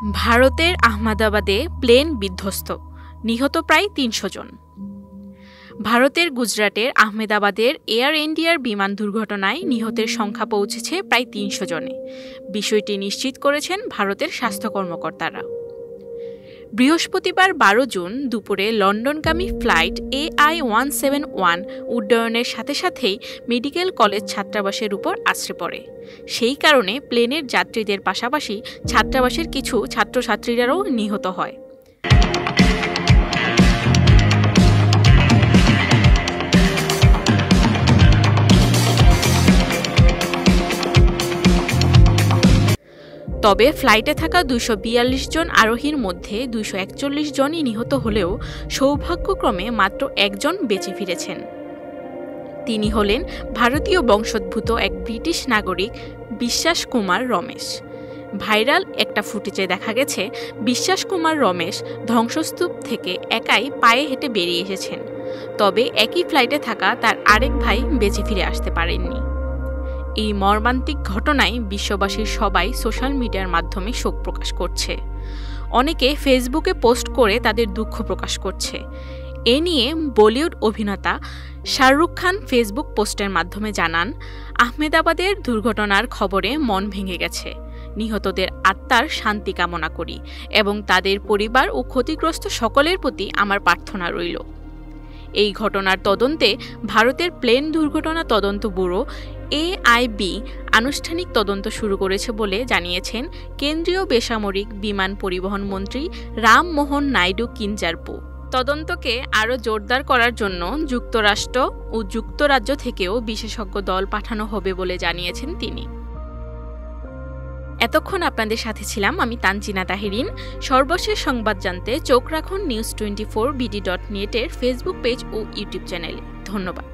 ভারতের আহমেদাবাদে প্লেন বিধ্বস্ত, নিহত প্রায় ৩০০ জন। ভারতের গুজরাটের আহমেদাবাদের এয়ার ইন্ডিয়ার বিমান দুর্ঘটনায় নিহতের সংখ্যা পৌঁছেছে প্রায় ৩০০ জনে। বিষয়টি নিশ্চিত করেছেন ভারতের স্বাস্থ্য কর্মকর্তারা। বৃহস্পতিবার ১২ জুন দুপুরে লন্ডনগামী ফ্লাইট AI-171 উড্ডয়নের সাথে সাথেই মেডিকেল কলেজ ছাত্রাবাসের উপর আছড়ে পড়ে। সেই কারণে প্লেনের যাত্রীদের পাশাপাশি ছাত্রাবাসের কিছু ছাত্রছাত্রীরাও নিহত হয়। তবে ফ্লাইটে থাকা ২৪২ জন আরোহীর মধ্যে ২৪১ জনই নিহত হলেও সৌভাগ্যক্রমে মাত্র একজন বেঁচে ফিরেছেন। তিনি হলেন ভারতীয় বংশোদ্ভূত এক ব্রিটিশ নাগরিক বিশ্বাস কুমার রমেশ। ভাইরাল একটা ফুটেজে দেখা গেছে বিশ্বাস কুমার রমেশ ধ্বংসস্তূপ থেকে একাই পায়ে হেঁটে বেরিয়ে এসেছেন। তবে একই ফ্লাইটে থাকা তার আরেক ভাই বেঁচে ফিরে আসতে পারেননি। এই মর্মান্তিক ঘটনায় বিশ্ববাসীর সবাই সোশ্যাল মিডিয়ার মাধ্যমে শোক প্রকাশ করছে। অনেকে ফেসবুকে পোস্ট করে তাদের দুঃখ প্রকাশ করছে। এ নিয়ে বলিউড অভিনেতা শাহরুখ খান ফেসবুক পোস্টের মাধ্যমে জানান, আহমেদাবাদের দুর্ঘটনার খবরে মন ভেঙে গেছে। নিহতদের আত্মার শান্তি কামনা করি এবং তাদের পরিবার ও ক্ষতিগ্রস্ত সকলের প্রতি আমার প্রার্থনা রইল। এই ঘটনার তদন্তে ভারতের প্লেন দুর্ঘটনা তদন্ত ব্যুরো AIB আনুষ্ঠানিক তদন্ত শুরু করেছে বলে জানিয়েছেন কেন্দ্রীয় বেসামরিক বিমান পরিবহন মন্ত্রী রামমোহন নাইডু কিঞ্জারপু। তদন্তকে আরও জোরদার করার জন্য যুক্তরাষ্ট্র ও যুক্তরাজ্য থেকেও বিশেষজ্ঞ দল পাঠানো হবে বলে জানিয়েছেন তিনি। এতক্ষণ আপনাদের সাথে ছিলাম আমি তানজিনা তাহরিন। সর্বশেষ সংবাদ জানতে চোখ রাখুন News24BD.net এর ফেসবুক পেজ ও ইউটিউব চ্যানেলে। ধন্যবাদ।